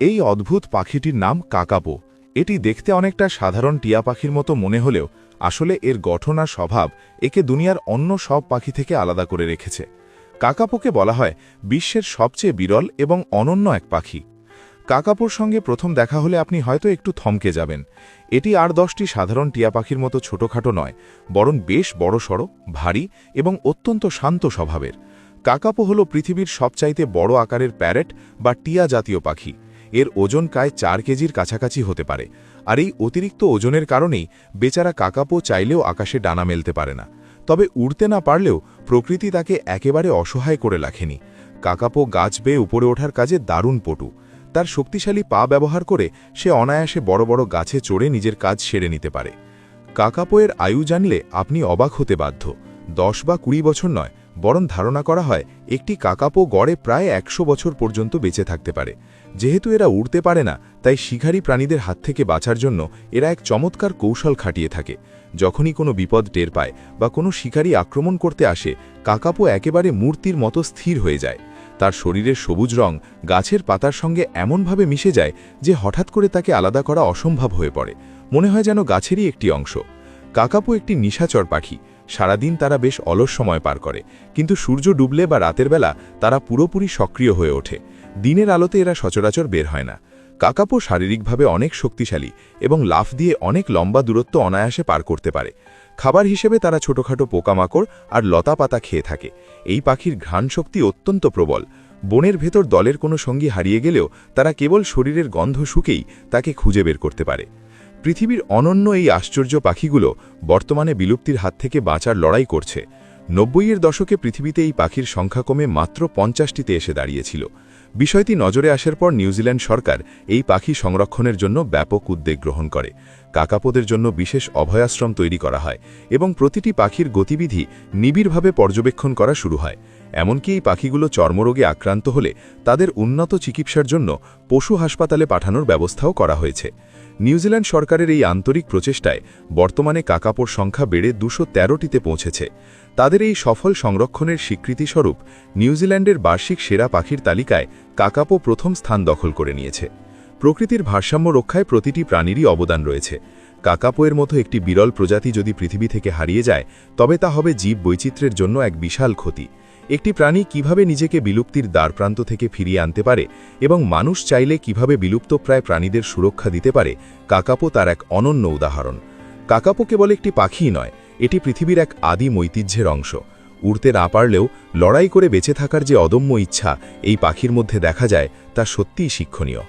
এই অদ্ভুত পাখিটির নাম কাকাপো। এটি দেখতে অনেকটা সাধারণ টিয়া পাখির মতো মনে হলেও আসলে এর গঠন আর স্বভাব একে দুনিয়ার অন্য সব পাখি থেকে আলাদা করে রেখেছে। কাকাপোকে বলা হয় বিশ্বের সবচেয়ে বিরল এবং অনন্য এক পাখি। কাকাপোর সঙ্গে প্রথম দেখা হলে আপনি হয়তো একটু থমকে যাবেন। এটি আর 10টি সাধারণ টিয়া পাখির মতো ছোটখাটো নয়, বরং বেশ বড়সড়, ভারী এবং অত্যন্ত শান্ত স্বভাবের। কাকাপো হল পৃথিবীর সবচাইতে বড় আকারের প্যারেট বা টিয়া জাতীয় পাখি। এর ওজন প্রায় 4 কেজির কাছাকাছি হতে পারে, আর এই অতিরিক্ত ওজনের কারণেই বেচারা কাকাপো চাইলেও আকাশে ডানা মেলতে পারে না। তবে উড়তে না পারলেও প্রকৃতি তাকে একেবারে অসহায় করে রাখেনি। কাকাপো গাছ বেয়ে উপরে ওঠার কাজে দারুণ পটু। তার শক্তিশালী পা ব্যবহার করে সে অনায়াসে বড় বড় গাছে চড়ে নিজের কাজ সেরে নিতে পারে। কাকাপোয়ের আয়ু জানলে আপনি অবাক হতে বাধ্য। 10 বা 20 বছর নয়, বরং ধারণা করা হয় একটি কাকাপো গড়ে প্রায় 100 বছর পর্যন্ত বেঁচে থাকতে পারে। যেহেতু এরা উড়তে পারে না, তাই শিকারী প্রাণীদের হাত থেকে বাঁচার জন্য এরা এক চমৎকার কৌশল খাটিয়ে থাকে। যখনই কোনো বিপদ টের পায় বা কোনো শিকারী আক্রমণ করতে আসে, কাকাপো একেবারে মূর্তির মতো স্থির হয়ে যায়। তার শরীরের সবুজ রং গাছের পাতার সঙ্গে এমনভাবে মিশে যায় যে হঠাৎ করে তাকে আলাদা করা অসম্ভব হয়ে পড়ে। মনে হয় যেন গাছেরই একটি অংশ। কাকাপো একটি নিশাচর পাখি। সারাদিন তারা বেশ অলস সময় পার করে, কিন্তু সূর্য ডুবলে বা রাতের বেলা তারা পুরোপুরি সক্রিয় হয়ে ওঠে। দিনের আলোতে এরা সচরাচর বের হয় না। কাকাপো শারীরিকভাবে অনেক শক্তিশালী এবং লাফ দিয়ে অনেক লম্বা দূরত্ব অনায়াসে পার করতে পারে। খাবার হিসেবে তারা ছোটখাটো পোকামাকড় আর লতা পাতা খেয়ে থাকে। এই পাখির ঘ্রাণ শক্তি অত্যন্ত প্রবল। বনের ভেতর দলের কোনো সঙ্গী হারিয়ে গেলেও তারা কেবল শরীরের গন্ধ শুকেই তাকে খুঁজে বের করতে পারে। পৃথিবীর অনন্য এই আশ্চর্য পাখিগুলো বর্তমানে বিলুপ্তির হাত থেকে বাঁচার লড়াই করছে। 90-এর দশকে পৃথিবীতে এই পাখির সংখ্যা কমে মাত্র 50টিতে এসে দাঁড়িয়েছিল। বিষয়টি নজরে আসার পর নিউজিল্যান্ড সরকার এই পাখি সংরক্ষণের জন্য ব্যাপক উদ্যোগ গ্রহণ করে। কাকাপোদের জন্য বিশেষ অভয়াশ্রম তৈরি করা হয় এবং প্রতিটি পাখির গতিবিধি নিবিড়ভাবে পর্যবেক্ষণ করা শুরু হয়। এমনকি এই পাখিগুলো চর্মরোগে আক্রান্ত হলে তাদের উন্নত চিকিৎসার জন্য পশু হাসপাতালে পাঠানোর ব্যবস্থাও করা হয়েছে। নিউজিল্যান্ড সরকারের এই আন্তরিক প্রচেষ্টায় বর্তমানে কাকাপোর সংখ্যা বেড়ে 213টিতে পৌঁছেছে। তাদের এই সফল সংরক্ষণের স্বীকৃতিস্বরূপ নিউজিল্যান্ডের বার্ষিক সেরা পাখির তালিকায় কাকাপো প্রথম স্থান দখল করে নিয়েছে। প্রকৃতির ভারসাম্য রক্ষায় প্রতিটি প্রাণীরই অবদান রয়েছে। কাকাপোয়ের মতো একটি বিরল প্রজাতি যদি পৃথিবী থেকে হারিয়ে যায়, তবে তা হবে জীব বৈচিত্র্যের জন্য এক বিশাল ক্ষতি। একটি প্রাণী কিভাবে নিজেকে বিলুপ্তির দ্বারপ্রান্ত থেকে ফিরিয়ে আনতে পারে এবং মানুষ চাইলে কিভাবে বিলুপ্তপ্রায় প্রাণীদের সুরক্ষা দিতে পারে, কাকাপো তার এক অনন্য উদাহরণ। কাকাপো কেবল একটি পাখিই নয়, এটি পৃথিবীর এক আদিম ঐতিহ্যের অংশ। উড়তে না পারলেও লড়াই করে বেঁচে থাকার যে অদম্য ইচ্ছা এই পাখির মধ্যে দেখা যায়, তা সত্যিই শিক্ষণীয়।